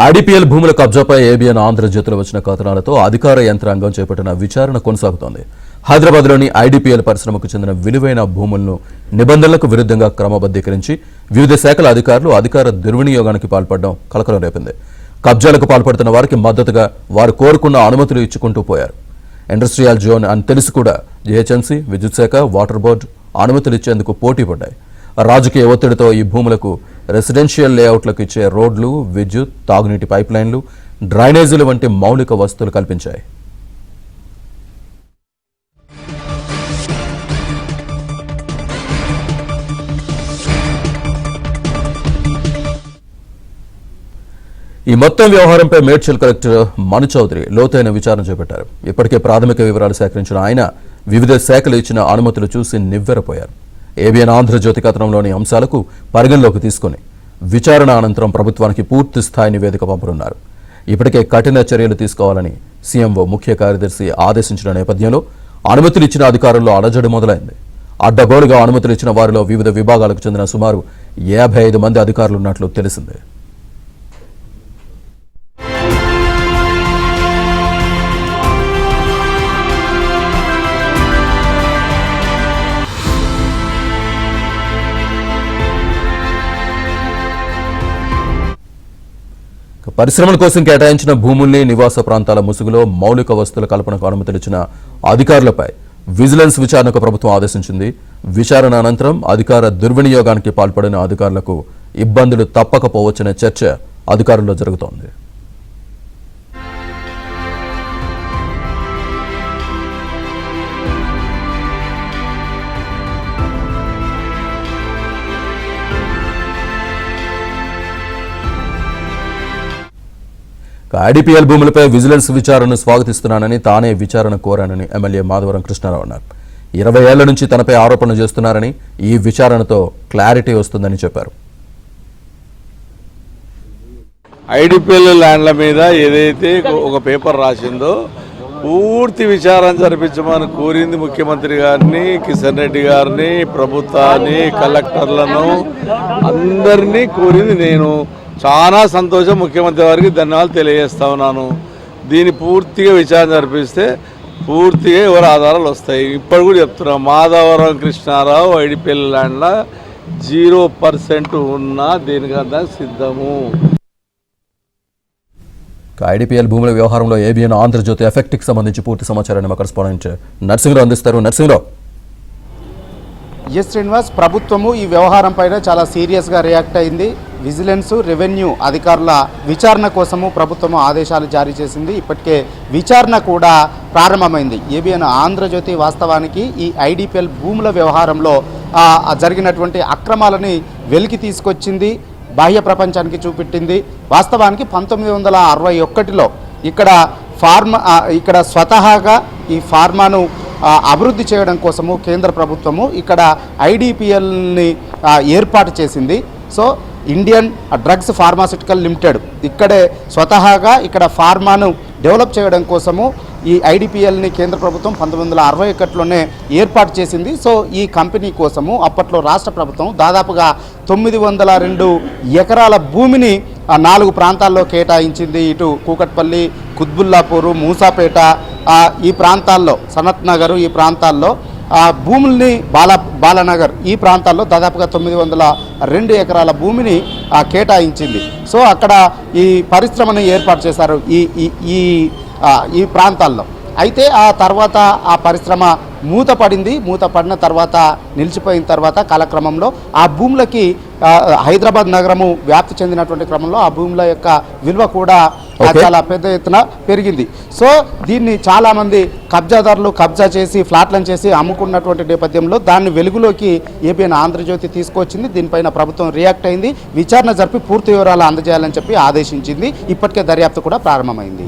IDPL భూముల కబ్జాపై ABN ఆంధ్రజ్యోతిలో వచ్చిన కథనాలతో అధికార యంత్రాంగం చేపట్టిన విచారణ కొనసాగుతోంది. హైదరాబాద్లోని ఐడిపిఎల్ పరిశ్రమకు చెందిన విలువైన భూములను నిబంధనలకు విరుద్ధంగా క్రమబద్దీకరించి వివిధ శాఖల అధికారులు అధికార దుర్వినియోగానికి పాల్పడడం కలకలం రేపింది. కబ్జాలకు పాల్పడుతున్న వారికి మద్దతుగా వారు కోరుకున్న అనుమతులు ఇచ్చుకుంటూ పోయారు. ఇండస్ట్రియల్ జోన్ అని తెలిసి కూడా జీహెచ్ఎంసీ, విద్యుత్ శాఖ, వాటర్ బోర్డు అనుమతులు ఇచ్చేందుకు పోటీ పడ్డాయి. రాజకీయ ఒత్తిడితో ఈ భూములకు రెసిడెన్షియల్ లేఅవుట్లకు ఇచ్చే రోడ్లు, విద్యుత్, తాగునీటి పైప్లైన్లు, డ్రైనేజీలు వంటి మౌలిక వసతులు కల్పించాయి. ఈ మొత్తం వ్యవహారంపై మేడ్చల్ కలెక్టర్ మను చౌదరి లోతైన విచారణ చేపట్టారు. ఇప్పటికే ప్రాథమిక వివరాలు సేకరించిన ఆయన వివిధ శాఖలు ఇచ్చిన అనుమతులు చూసి నివ్వెరపోయారు. ఏబిఎన్ ఆంధ్రజ్యోతి కథనంలోని అంశాలకు పరిగణలోకి తీసుకుని విచారణ అనంతరం ప్రభుత్వానికి పూర్తి స్థాయి నివేదిక పంపనున్నారు. ఇప్పటికే కఠిన చర్యలు తీసుకోవాలని సీఎంఓ ముఖ్య కార్యదర్శి ఆదేశించిన నేపథ్యంలో అనుమతులు ఇచ్చిన అధికారుల్లో అలజడి మొదలైంది. అడ్డగోలుగా అనుమతులు ఇచ్చిన వారిలో వివిధ విభాగాలకు చెందిన సుమారు 55 మంది అధికారులున్నట్లు తెలిసింది. పరిశ్రమల కోసం కేటాయించిన భూముల్ని నివాస ప్రాంతాల ముసుగులో మౌలిక వసతుల కల్పనకు అనుమతులిచ్చిన అధికారులపై విజిలెన్స్ విచారణకు ప్రభుత్వం ఆదేశించింది. విచారణ అనంతరం అధికార దుర్వినియోగానికి పాల్పడిన అధికారులకు ఇబ్బందులు తప్పకపోవచ్చనే చర్చ అధికారుల్లో జరుగుతోంది. ఐడిపిఎల్ భూములపై విజిలెన్స్ విచారణను స్వాగతిస్తున్నానని, తానే విచారణ కోరానని ఎమ్మెల్యే మాధవరం కృష్ణారావు అన్నారు. 20 ఏళ్ల నుంచి తనపై ఆరోపణలు చేస్తున్నారని, ఈ విచారణతో క్లారిటీ వస్తుందని చెప్పారు. ఐడిపిఎల్ ల్యాండ్ల మీద ఏదైతే ఒక పేపర్ రాసిందో పూర్తి విచారణ జరిపించమని కోరింది ముఖ్యమంత్రి గారిని, కిషన్ రెడ్డి గారిని, ప్రభుత్వాన్ని, కలెక్టర్లను అందరినీ కోరింది నేను. చాలా సంతోషం, ముఖ్యమంత్రి గారికి ధన్యవాదాలు తెలియజేస్తా ఉన్నాను. దీన్ని పూర్తిగా విచారణ జరిపిస్తే పూర్తిగా ఎవరు ఆధారాలు వస్తాయి. ఇప్పుడు కూడా చెప్తున్నాం, మాధవరం కృష్ణారావు ఐడిపిఎల్ ల్యాండ్లో 0% ఉన్నా దేనికన్నా సిద్ధము. ఐడిపిఎల్ భూముల వ్యవహారంలో ఏబిఎన్ ఆంధ్రజ్యోతి ఎఫెక్ట్కి సంబంధించి పూర్తి సమాచారాన్ని మా కరెస్పాండెంట్ నరసింహరావు అందిస్తారు. నరసింహరావు. ఎస్ శ్రీనివాస్, ప్రభుత్వము ఈ వ్యవహారం పైన చాలా సీరియస్గా రియాక్ట్ అయింది. విజిలెన్స్, రెవెన్యూ అధికారుల విచారణ కోసము ప్రభుత్వము ఆదేశాలు జారీ చేసింది. ఇప్పటికే విచారణ కూడా ప్రారంభమైంది. ఏబిఎన్ ఆంధ్రజ్యోతి వాస్తవానికి ఈ ఐడిపిఎల్ భూముల వ్యవహారంలో జరిగినటువంటి అక్రమాలని వెలికి తీసుకొచ్చింది, బాహ్య ప్రపంచానికి చూపెట్టింది. వాస్తవానికి 1961లో ఇక్కడ స్వతహాగా ఈ ఫార్మాను అభివృద్ధి చేయడం కోసము కేంద్ర ప్రభుత్వము ఇక్కడ ఐడిపిఎల్ని ఏర్పాటు చేసింది. So Indian drugs pharmaceutical limited ఇక్కడే స్వతహాగా ఇక్కడ ఫార్మాను డెవలప్ చేయడం కోసము ఈ ఐడిపిఎల్ని కేంద్ర ప్రభుత్వం 1961లోనే ఏర్పాటు చేసింది. సో ఈ కంపెనీ కోసము అప్పట్లో రాష్ట్ర ప్రభుత్వం దాదాపుగా 902 ఎకరాల భూమిని 4 ప్రాంతాల్లో కేటాయించింది. ఇటు కూకట్పల్లి, కుత్బుల్లాపూరు, మూసాపేట ఈ ప్రాంతాల్లో, సనత్ నగర్ ఈ ప్రాంతాల్లో భూముల్ని, బాలానగర్ ఈ ప్రాంతాల్లో దాదాపుగా 902 ఎకరాల భూమిని కేటాయించింది. సో అక్కడ ఈ పరిశ్రమను ఏర్పాటు చేశారు ఈ ప్రాంతాల్లో. అయితే ఆ తర్వాత ఆ పరిశ్రమ మూతపడిన తర్వాత నిలిచిపోయిన తర్వాత కాలక్రమంలో ఆ భూములకి హైదరాబాద్ నగరము వ్యాప్తి చెందినటువంటి క్రమంలో ఆ భూముల యొక్క విలువ కూడా చాలా పెద్ద ఎత్తున పెరిగింది. సో దీన్ని చాలామంది కబ్జాదారులు కబ్జా చేసి ఫ్లాట్లను చేసి అమ్ముకున్నటువంటి నేపథ్యంలో దాన్ని వెలుగులోకి ఏబిఎన్ ఆంధ్రజ్యోతి తీసుకొచ్చింది. దీనిపైన ప్రభుత్వం రియాక్ట్ అయింది, విచారణ జరిపి పూర్తి వివరాలు అందజేయాలని చెప్పి ఆదేశించింది. ఇప్పటికే దర్యాప్తు కూడా ప్రారంభమైంది.